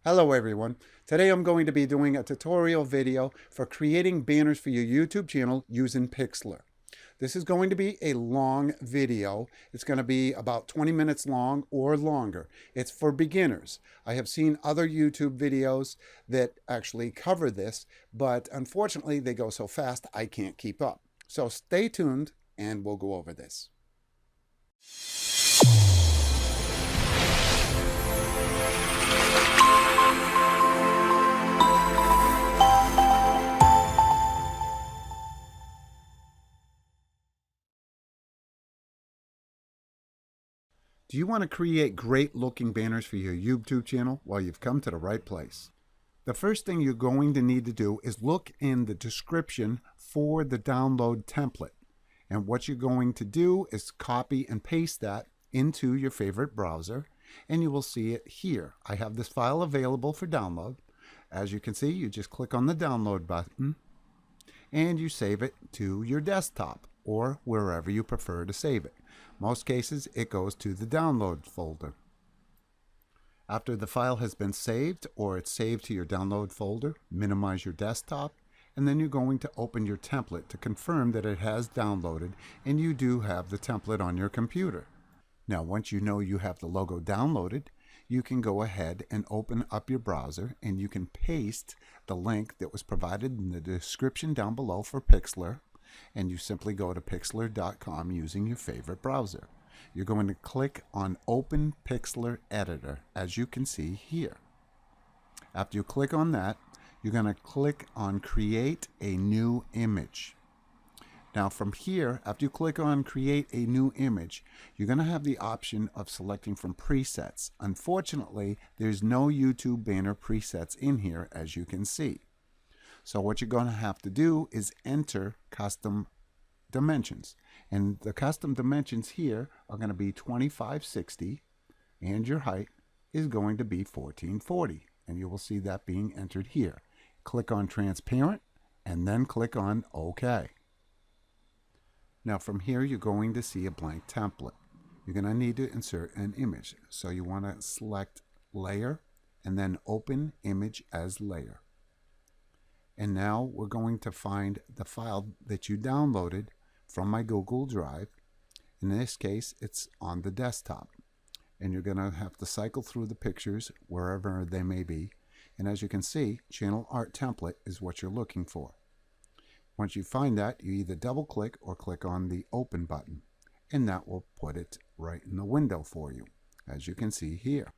Hello everyone. Today I'm going to be doing a tutorial video for creating banners for your YouTube channel using Pixlr. This is going to be a long video. It's going to be about 20 minutes long or longer. It's for beginners. I have seen other YouTube videos that actually cover this, but unfortunately they go so fast I can't keep up. So stay tuned and we'll go over this. Do you want to create great looking banners for your YouTube channel? Well, you've come to the right place. The first thing you're going to need to do is look in the description for the download template. And what you're going to do is copy and paste that into your favorite browser, and you will see it here. I have this file available for download. As you can see, you just click on the download button and you save it to your desktop or wherever you prefer to save it. Most cases, it goes to the download folder. After the file has been saved or it's saved to your download folder, minimize your desktop, and then you're going to open your template to confirm that it has downloaded and you do have the template on your computer. Now, once you know you have the logo downloaded, you can go ahead and open up your browser and you can paste the link that was provided in the description down below for Pixlr. And you simply go to pixlr.com using your favorite browser. You're going to click on Open Pixlr Editor, as you can see here. After you click on that, you're going to click on Create a New Image. Now from here, after you click on Create a New Image, you're going to have the option of selecting from presets. Unfortunately, there's no YouTube banner presets in here, as you can see. So what you're going to have to do is enter custom dimensions. And the custom dimensions here are going to be 2560 and your height is going to be 1440. And you will see that being entered here. Click on transparent and then click on OK. Now from here you're going to see a blank template. You're going to need to insert an image. So you want to select layer and then open image as layer. And now we're going to find the file that you downloaded from my Google Drive. In this case, it's on the desktop. And you're going to have to cycle through the pictures wherever they may be. And as you can see, channel art template is what you're looking for. Once you find that, you either double click or click on the open button. And that will put it right in the window for you, as you can see here.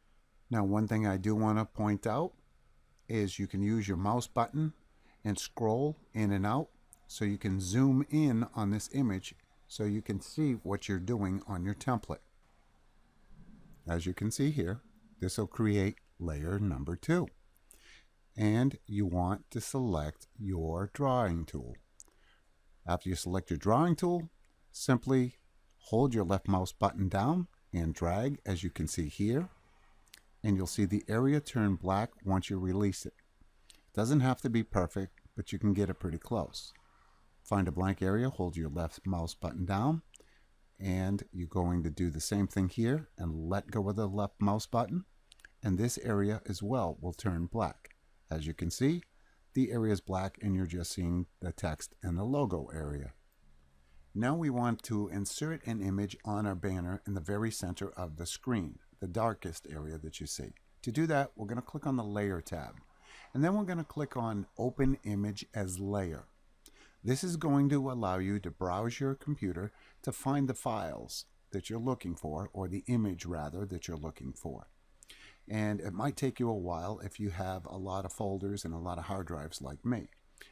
Now, one thing I do want to point out is you can use your mouse button and scroll in and out so you can zoom in on this image so you can see what you're doing on your template. As you can see here, this will create layer number 2. And you want to select your drawing tool. After you select your drawing tool, simply hold your left mouse button down and drag, as you can see here, and you'll see the area turn black once you release it. Doesn't have to be perfect, but you can get it pretty close. Find a blank area, hold your left mouse button down, and you're going to do the same thing here and let go of the left mouse button, and this area as well will turn black. As you can see, the area is black and you're just seeing the text and the logo area. Now we want to insert an image on our banner in the very center of the screen, the darkest area that you see. To do that, we're going to click on the Layer tab. And then we're going to click on Open Image as Layer. This is going to allow you to browse your computer to find the files that you're looking for, or the image rather that you're looking for. And it might take you a while if you have a lot of folders and a lot of hard drives like me.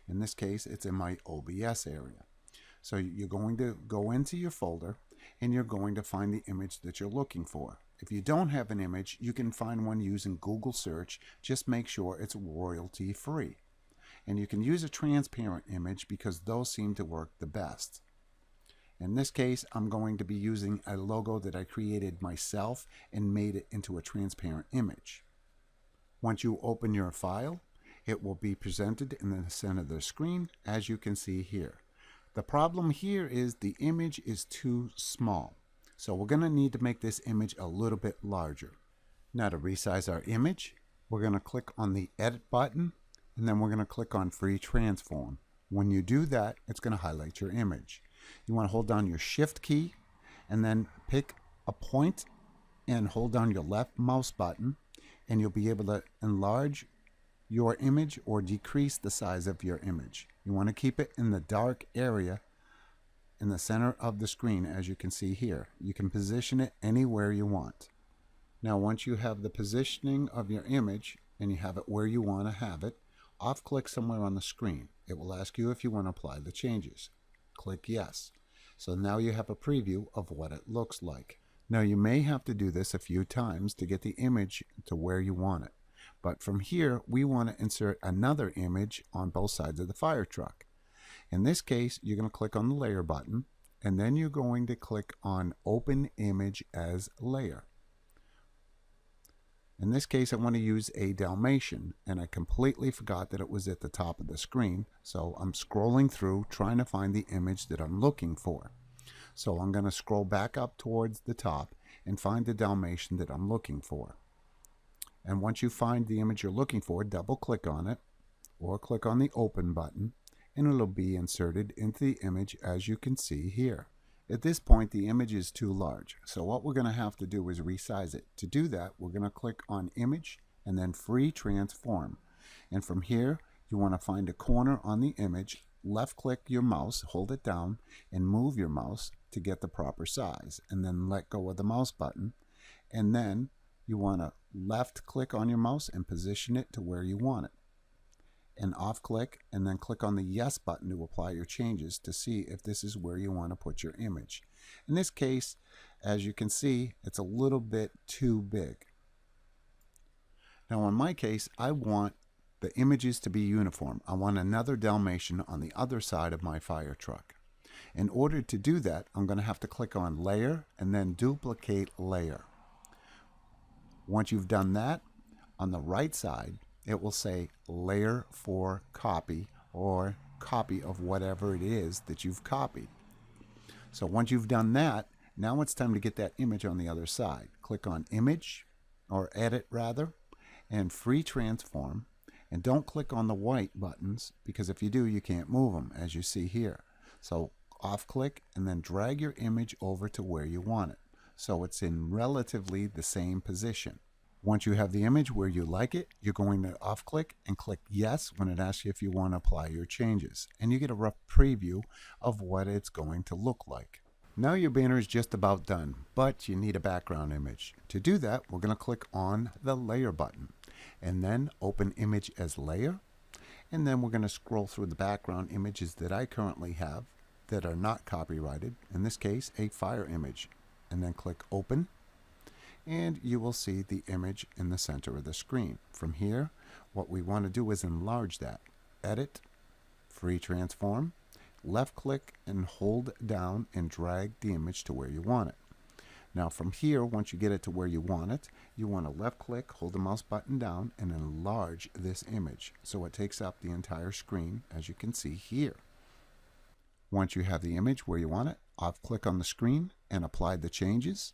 In this case, it's in my OBS area. So you're going to go into your folder and you're going to find the image that you're looking for. If you don't have an image, you can find one using Google search. Just make sure it's royalty free. And you can use a transparent image because those seem to work the best. In this case, I'm going to be using a logo that I created myself and made it into a transparent image. Once you open your file, it will be presented in the center of the screen, as you can see here. The problem here is the image is too small. So we're going to need to make this image a little bit larger. Now to resize our image, We're going to click on the edit button, and then we're going to click on free transform. When you do that, it's going to highlight your image. You want to hold down your shift key and then pick a point and hold down your left mouse button, and you'll be able to enlarge your image or decrease the size of your image. You want to keep it in the dark area in the center of the screen, as you can see here. You can position it anywhere you want. Now once you have the positioning of your image and you have it where you want to have it, off click somewhere on the screen. It will ask you if you want to apply the changes. Click yes. So now you have a preview of what it looks like. Now you may have to do this a few times to get the image to where you want it. But from here, we want to insert another image on both sides of the fire truck. In this case, you're going to click on the layer button, and then you're going to click on Open Image as Layer. In this case, I want to use a Dalmatian, and I completely forgot that it was at the top of the screen, so I'm scrolling through trying to find the image that I'm looking for. So I'm going to scroll back up towards the top and find the Dalmatian that I'm looking for. And once you find the image you're looking for, double click on it or click on the Open button, and it'll be inserted into the image as you can see here. At this point, the image is too large, so what we're going to have to do is resize it. To do that, we're going to click on Image and then Free Transform. And from here, you want to find a corner on the image, left click your mouse, hold it down, and move your mouse to get the proper size, and then let go of the mouse button. And then you want to left click on your mouse and position it to where you want it. And off click and then click on the yes button to apply your changes to see if this is where you want to put your image. In this case, as you can see, it's a little bit too big. Now in my case, I want the images to be uniform. I want another Dalmatian on the other side of my fire truck. In order to do that, I'm going to have to click on Layer and then Duplicate Layer. Once you've done that, on the right side, it will say Layer for Copy, or copy of whatever it is that you've copied. So once you've done that, now it's time to get that image on the other side. Click on Image, or Edit rather, and Free Transform. And don't click on the white buttons, because if you do, you can't move them, as you see here. So off click and then drag your image over to where you want it, so it's in relatively the same position. Once you have the image where you like it, you're going to off click and click yes when it asks you if you want to apply your changes, and you get a rough preview of what it's going to look like. Now your banner is just about done, but you need a background image. To do that, we're going to click on the Layer button and then Open Image as Layer, and then we're going to scroll through the background images that I currently have that are not copyrighted, in this case a fire image, and then click Open, and you will see the image in the center of the screen. From here, what we want to do is enlarge that. Edit, Free Transform, left click and hold down and drag the image to where you want it. Now from here, once you get it to where you want it, you want to left click, hold the mouse button down, and enlarge this image so it takes up the entire screen, as you can see here. Once you have the image where you want it, off click on the screen and apply the changes,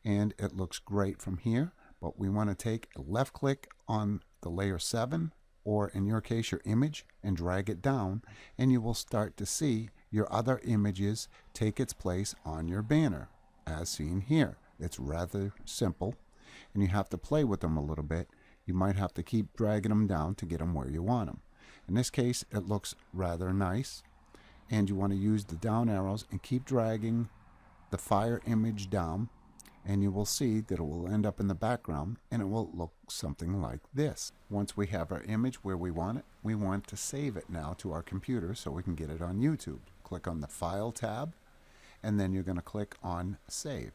and it looks great from here. But we want to take a left click on the layer 7, or in your case your image, and drag it down, and you will start to see your other images take its place on your banner, as seen here. It's rather simple, and you have to play with them a little bit. You might have to keep dragging them down to get them where you want them. In this case, it looks rather nice, and you want to use the down arrows and keep dragging the fire image down, and you will see that it will end up in the background, and it will look something like this. Once we have our image where we want it, we want to save it now to our computer so we can get it on YouTube. Click on the File tab, and then you're going to click on Save.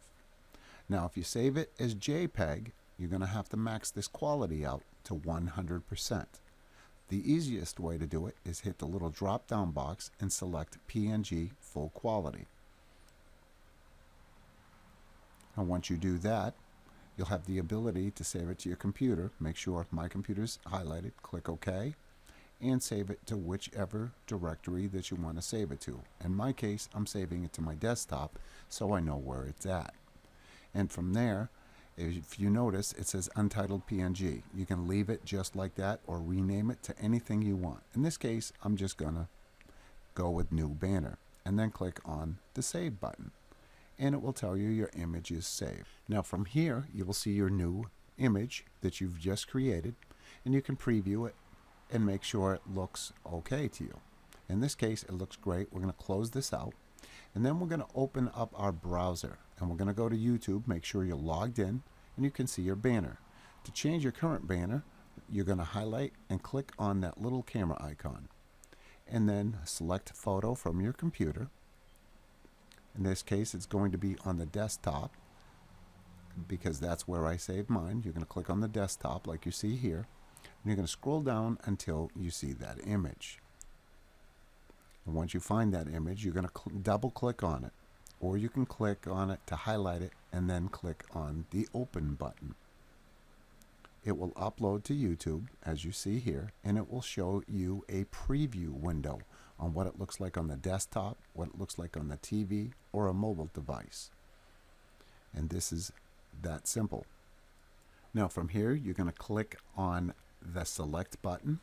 Now if you save it as JPEG, you're going to have to max this quality out to 100%. The easiest way to do it is hit the little drop down box and select PNG Full Quality. And once you do that, you'll have the ability to save it to your computer. Make sure My Computer's highlighted, click OK, and save it to whichever directory that you want to save it to. In my case, I'm saving it to my desktop so I know where it's at. And from there, If you notice, it says untitled PNG. You can leave it just like that or rename it to anything you want. In this case, I'm just going to go with new banner and then click on the save button, and it will tell you your image is saved. Now from here, you will see your new image that you've just created, and you can preview it and make sure it looks okay to you. In this case, it looks great. We're going to close this out, and then we're going to open up our browser, and we're going to go to YouTube. Make sure you're logged in, and you can see your banner. To change your current banner, you're going to highlight and click on that little camera icon, and then select photo from your computer. In this case, it's going to be on the desktop because that's where I saved mine. You're going to click on the desktop like you see here, and you're going to scroll down until you see that image. And once you find that image, you're going to double click on it, or you can click on it to highlight it and then click on the open button. It will upload to YouTube as you see here, and it will show you a preview window on what it looks like on the desktop, what it looks like on the TV or a mobile device. And this is that simple. Now from here, you're going to click on the select button,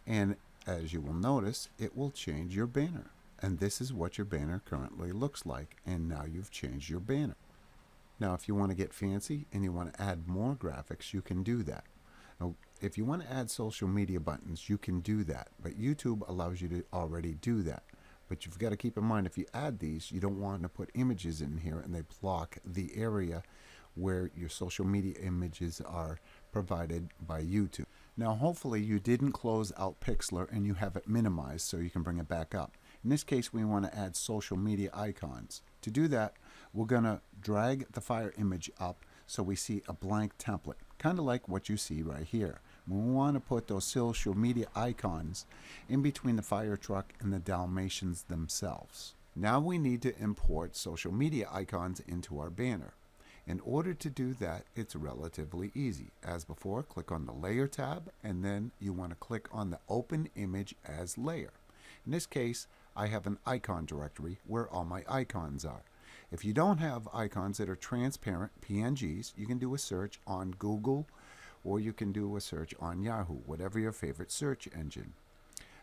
and as you will notice, it will change your banner. And this is what your banner currently looks like, and now you've changed your banner. Now if you want to get fancy and you want to add more graphics, you can do that. Now, if you want to add social media buttons, you can do that, but YouTube allows you to already do that. But you've got to keep in mind, if you add these, you don't want to put images in here and they block the area where your social media images are provided by YouTube. Now hopefully you didn't close out Pixlr and you have it minimized so you can bring it back up. In this case, we want to add social media icons. To do that, we're going to drag the Fire image up so we see a blank template, kind of like what you see right here. We want to put those social media icons in between the fire truck and the Dalmatians themselves. Now we need to import social media icons into our banner. In order to do that, it's relatively easy. As before, click on the Layer tab, and then you want to click on the Open Image as Layer. In this case, I have an icon directory where all my icons are. If you don't have icons that are transparent PNGs, you can do a search on Google, or you can do a search on Yahoo, whatever your favorite search engine.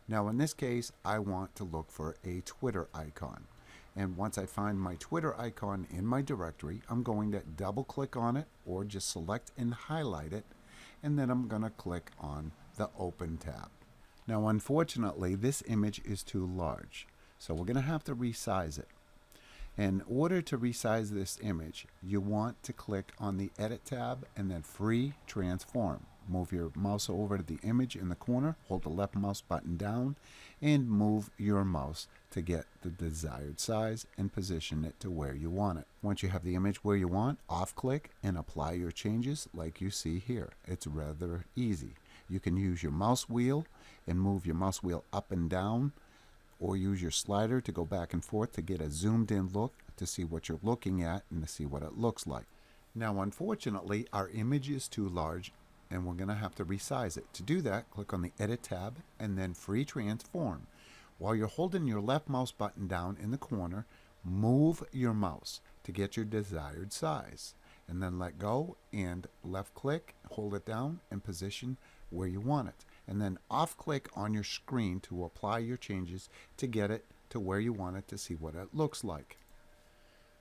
Now in this case, I want to look for a Twitter icon. And once I find my Twitter icon in my directory, I'm going to double click on it or just select and highlight it, and then I'm going to click on the Open tab. Now unfortunately, this image is too large, so we're going to have to resize it. In order to resize this image, you want to click on the Edit tab and then Free Transform. Move your mouse over to the image in the corner, hold the left mouse button down, and move your mouse to get the desired size and position it to where you want it. Once you have the image where you want, off-click and apply your changes like you see here. It's rather easy. You can use your mouse wheel and move your mouse wheel up and down, or use your slider to go back and forth to get a zoomed in look to see what you're looking at and to see what it looks like. Now unfortunately, our image is too large and we're going to have to resize it. To do that, click on the Edit tab and then Free Transform. While you're holding your left mouse button down in the corner, move your mouse to get your desired size, and then let go and left click, hold it down and position where you want it. And then off click on your screen to apply your changes to get it to where you want it to see what it looks like.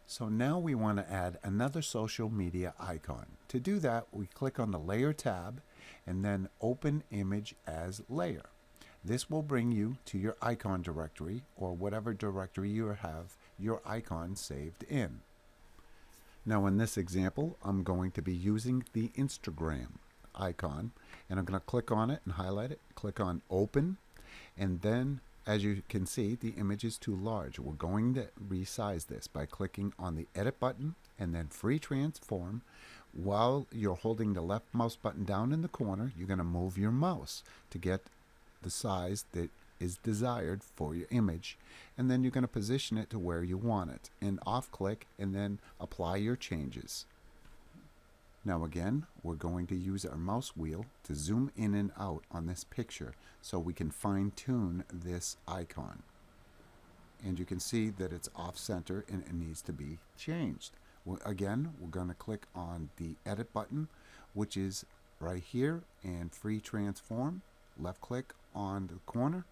So now we want to add another social media icon. To do that, we click on the Layer tab and then Open Image as Layer. This will bring you to your icon directory or whatever directory you have your icon saved in. Now in this example, I'm going to be using the Instagram icon, and I'm going to click on it and highlight it, click on Open, and then as you can see, the image is too large. We're going to resize this by clicking on the Edit button and then Free Transform. While you're holding the left mouse button down in the corner, you're going to move your mouse to get the size that is desired for your image, and then you're going to position it to where you want it, and off click and then apply your changes. Now again, we're going to use our mouse wheel to zoom in and out on this picture so we can fine-tune this icon. And you can see that it's off-center and it needs to be changed. Again, we're going to click on the edit button, which is right here, and free transform. Left click on the corner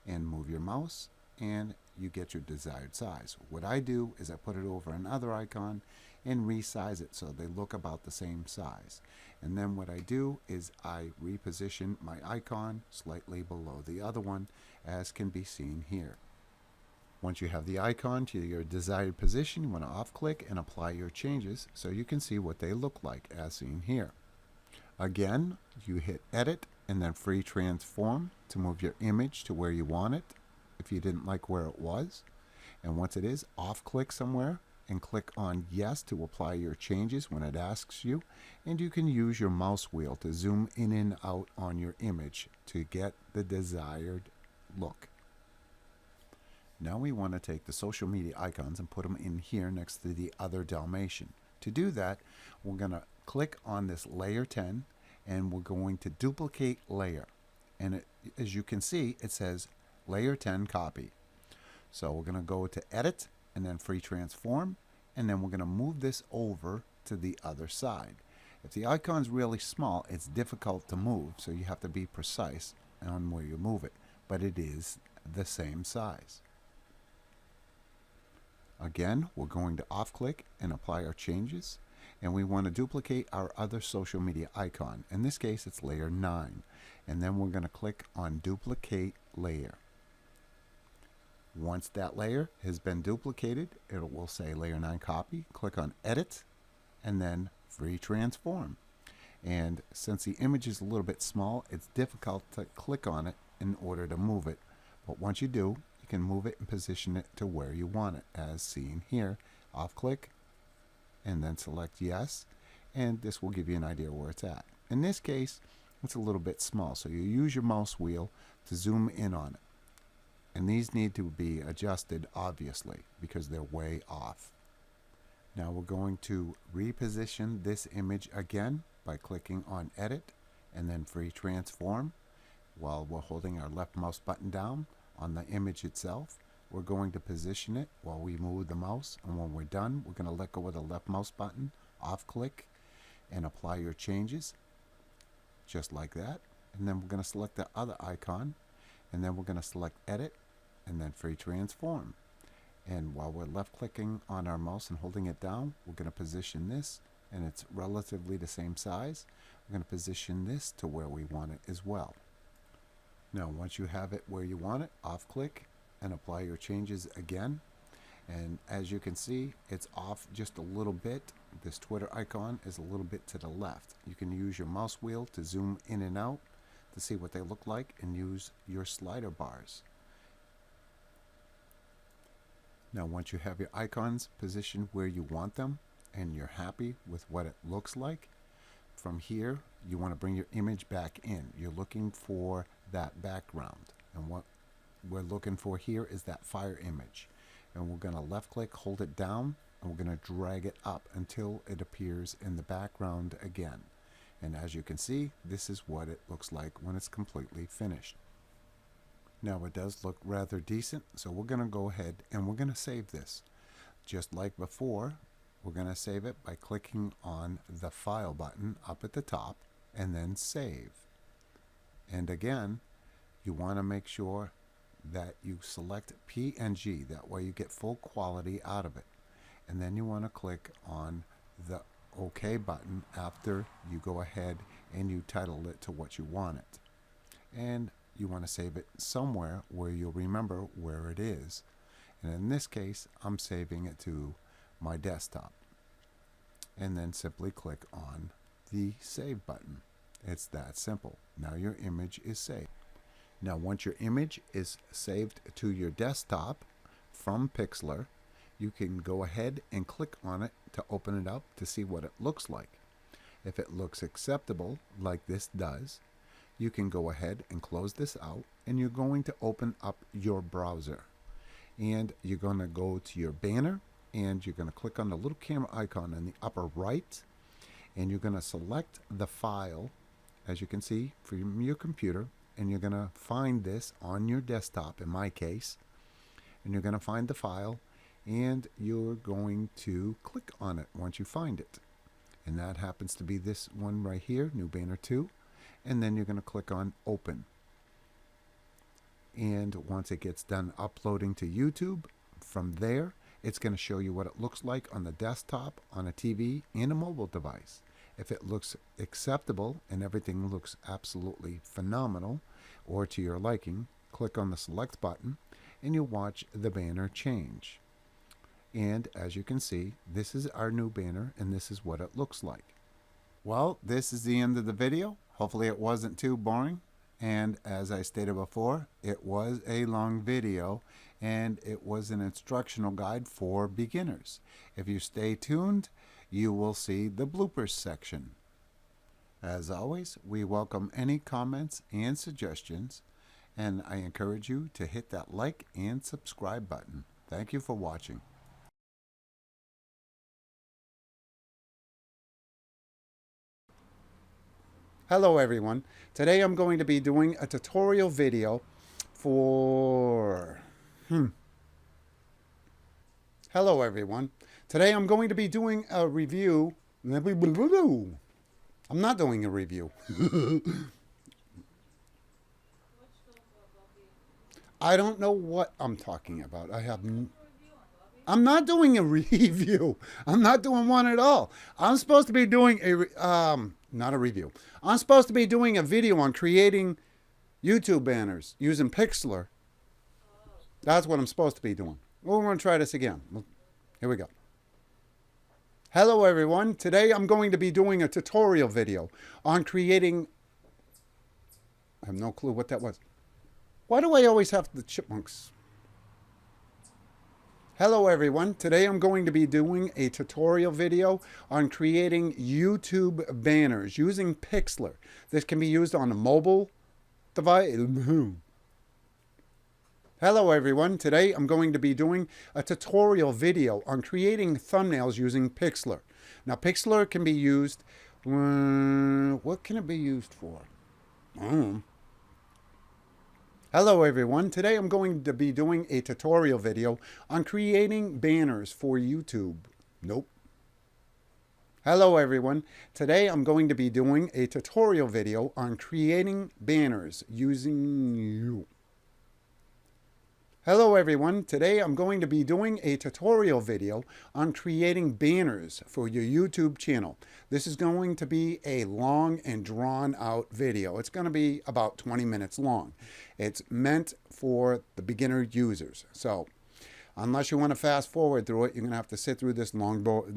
and move your mouse, and you get your desired size. What I do is I put it over another icon and resize it so they look about the same size. And then what I do is I reposition my icon slightly below the other one, as can be seen here. Once you have the icon to your desired position, you want to off click and apply your changes so you can see what they look like as seen here. Again, you hit edit and then free transform to move your image to where you want it if you didn't like where it was. And once it is, off click somewhere and click on yes to apply your changes when it asks you, and you can use your mouse wheel to zoom in and out on your image to get the desired look. Now we want to take the social media icons and put them in here next to the other Dalmatian. To do that, we're going to click on this layer 10 and we're going to duplicate layer, and as you can see it says layer 10 copy. So we're going to go to edit and then free transform, and then we're going to move this over to the other side. If the icon's really small, it's difficult to move, so you have to be precise on where you move it, but it is the same size. Again, we're going to off click and apply our changes, and we want to duplicate our other social media icon. In this case it's layer 9, and then we're going to click on duplicate layer. Once that layer has been duplicated, it will say layer 9 copy. Click on edit and then free transform. And since the image is a little bit small, it's difficult to click on it in order to move it. But once you do, you can move it and position it to where you want it, as seen here. Off click and then select yes, and this will give you an idea where it's at. In this case, it's a little bit small, so you use your mouse wheel to zoom in on it. And these need to be adjusted, obviously, because they're way off. Now we're going to reposition this image again by clicking on edit and then free transform. While we're holding our left mouse button down on the image itself, we're going to position it while we move the mouse, and when we're done, we're going to let go of the left mouse button, off click, and apply your changes, just like that. And then we're going to select the other icon, and then we're going to select edit and then free transform. And while we're left clicking on our mouse and holding it down, we're going to position this, and it's relatively the same size. We're going to position this to where we want it as well. Now once you have it where you want it, off click and apply your changes again. And as you can see, it's off just a little bit. This Twitter icon is a little bit to the left. You can use your mouse wheel to zoom in and out to see what they look like, and use your slider bars. Now once you have your icons positioned where you want them and you're happy with what it looks like, from here you want to bring your image back in. You're looking for that background, and what we're looking for here is that fire image, and we're going to left click, hold it down, and we're going to drag it up until it appears in the background again. And as you can see, this is what it looks like when it's completely finished. Now it does look rather decent, so we're going to go ahead and we're going to save this. Just like before, we're going to save it by clicking on the file button up at the top and then save. And again, you want to make sure that you select PNG, that way you get full quality out of it. And then you want to click on the OK button after you go ahead and you title it to what you want it. And you want to save it somewhere where you'll remember where it is. And in this case, I'm saving it to my desktop. And then simply click on the save button. It's that simple. Now your image is saved. Now once your image is saved to your desktop from Pixlr, you can go ahead and click on it to open it up to see what it looks like. If it looks acceptable, like this does, you can go ahead and close this out, and you're going to open up your browser. And you're going to go to your banner, and you're going to click on the little camera icon in the upper right, and you're going to select the file, as you can see, from your computer, and you're going to find this on your desktop in my case, and you're going to find the file, and you're going to click on it once you find it. And that happens to be this one right here, New Banner 2. And then you're going to click on Open. And once it gets done uploading to YouTube, from there, it's going to show you what it looks like on the desktop, on a TV, and a mobile device. If it looks acceptable and everything looks absolutely phenomenal or to your liking, click on the Select button and you'll watch the banner change. And as you can see, this is our new banner and this is what it looks like. Well, this is the end of the video. Hopefully it wasn't too boring. And as I stated before, it was a long video and it was an instructional guide for beginners. If you stay tuned, you will see the bloopers section. As always, we welcome any comments and suggestions, and I encourage you to hit that like and subscribe button. Thank you for watching. Hello everyone. Today I'm going to be doing a tutorial video for... Hello everyone. Today I'm going to be doing a review. I'm not doing a review. I don't know what I'm talking about. I'm not doing a review. I'm not doing one at all. I'm supposed to be doing not a review. I'm supposed to be doing a video on creating YouTube banners using Pixlr. That's what I'm supposed to be doing. We're going to try this again. Here we go. Hello everyone. Today I'm going to be doing a tutorial video on creating... I have no clue what that was. Why do I always have the chipmunks? Hello everyone. Today I'm going to be doing a tutorial video on creating YouTube banners using Pixlr. This can be used on a mobile device. Hello everyone. Today I'm going to be doing a tutorial video on creating thumbnails using Pixlr. Now Pixlr can be used, what can it be used for? Hello everyone. Today I'm going to be doing a tutorial video on creating banners for YouTube. Nope. Hello everyone. Today I'm going to be doing a tutorial video on creating banners using you. Hello everyone. Today I'm going to be doing a tutorial video on creating banners for your YouTube channel. This is going to be a long and drawn out video. It's going to be about 20 minutes long. It's meant for the beginner users. So unless you want to fast forward through it, you're going to have to sit through this long board.